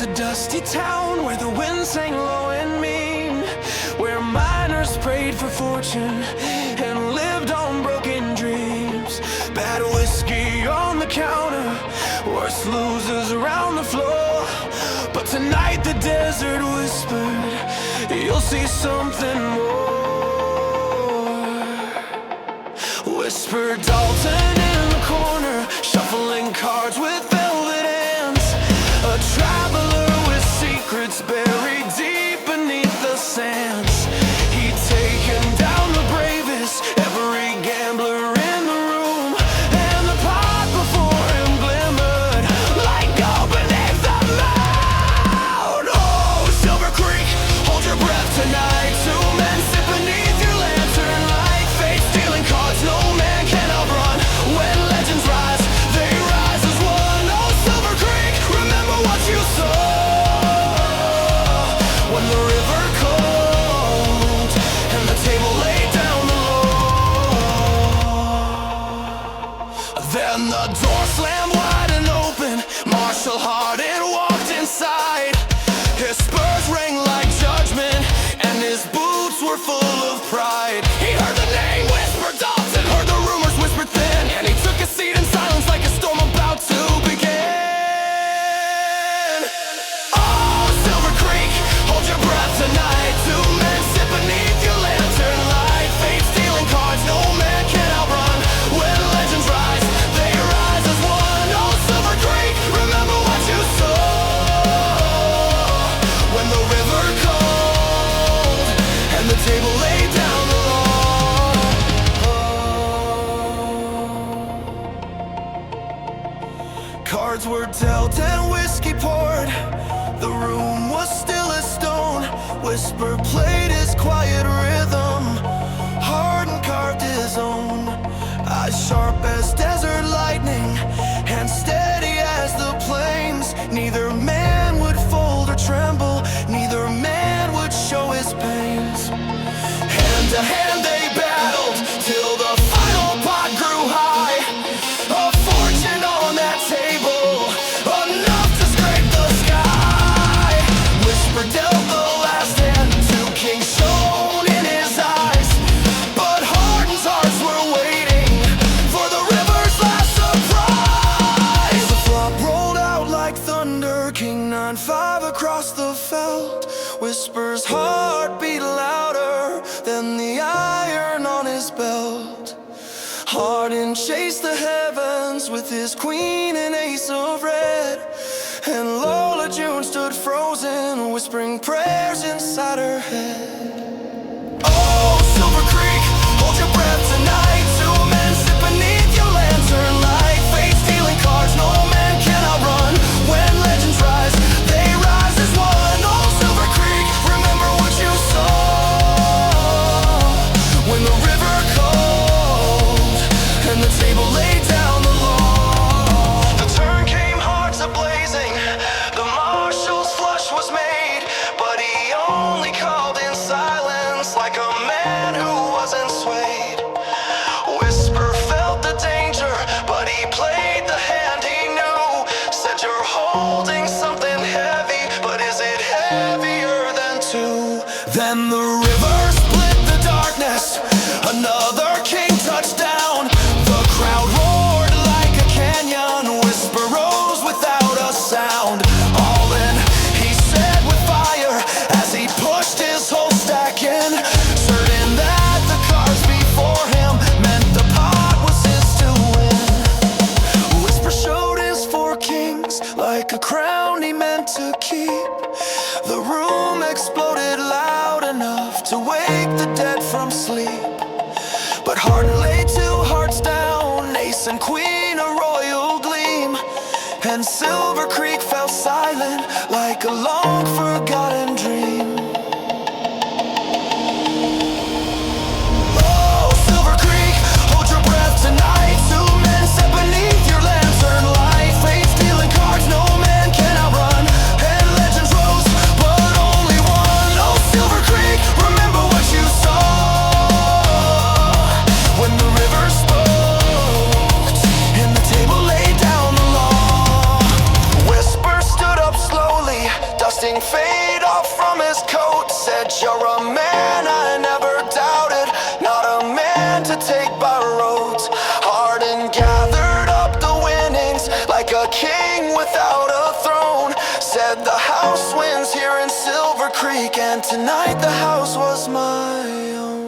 a dusty town where the wind sang low and mean, where miners prayed for fortune and lived on broken dreams. Bad whiskey on the counter, worse losers around the floor. But tonight the desert whispered, you'll see something more. Whispered Dalton in the corner, shuffling cards with velvet hands. A traveler with secrets buried deep beneath the sands. He'd taken down the bravest, every gambler in the room, and the pot before him glimmered like gold beneath the moon. Oh, Silver Creek, hold your breath tonight. Two men sit beneath your lantern light. Fate stealing cards no man can outrun. When legends rise, they rise as one. Oh, Silver Creek, remember what you saw when the river cold and the table laid down the law. Then the door slammed wide and open. Marshal Hardin walked inside. His spurs rang like judgment, and his boots were full of pride. He heard the name whispered Dalton, heard the rumors whispered thin, and he took a seat in silence like a storm about to begin. Oh, Silver Creek, hold your breath tonight. Two men sit beneath your lantern light. Fate stealing cards no man can outrun. When legends rise, they rise as one. Oh, Silver Creek, remember what you saw when the river cold and the table laid down the law. Cards were dealt and whiskey poured. The room was still as stone. Whisper played his quiet rhythm. Hardin carved his own. Eyes sharp as desert lightning, hands steady as the plains. Neither man would fold or tremble, neither man would show his pains. Hand to hand they battled till the final pot grew high. A fortune on that table, enough to scrape the sky. Whisper dealt the last hand, two kings shone in his eyes. But Hardin's hearts were waiting for the river's last surprise. The flop rolled out like thunder, King 9-5 across the felt. Whisper's heart beat louder than the iron on his belt. Hardin chased the heavens with his queen and ace of red, and Lola June stood frozen, whispering prayers inside her head. Oh, Silver Creek, hold your breath tonight. Two men sit beneath your lantern light. Fate stealing cards no man can outrun. When legends rise, they rise as one. Oh, Silver Creek, remember what you saw when the river cold and the table laid down the law. The turn came, hearts a-blazing. The marshal's flush was made, but he only called in silence like a man who wasn't swayed. Whisper felt the danger, but he played the hand he knew. Said you're holding something heavy, but is it heavier than two? Then the river split the darkness, another king touched down. The crowd roared like a canyon, whisper rose without a sound. All in, he said with fire as he pushed his whole stack in, certain that the cards before him meant the pot was his to win. Whisper showed his four kings like a crown he meant to keep. The room exploded loud enough to wake the dead from sleep. But Hardin laid two hearts down, ace and queen, a royal gleam, and Silver Creek fell silent like a long forgotten dream. Oh, Silver Creek, hold your breath tonight. Two men sit beneath your lantern light. Fate stealing cards no man can outrun, and legends rose, but only one. Oh, Silver Creek, remember what you saw when the river spoke and the table laid down the law. Whisper stood up slowly, his coat, said, "You're a man I never doubted, not a man to take by roads." Hardin gathered up the winnings like a king without a throne, said, "The house wins here in Silver Creek, and tonight the house was my own."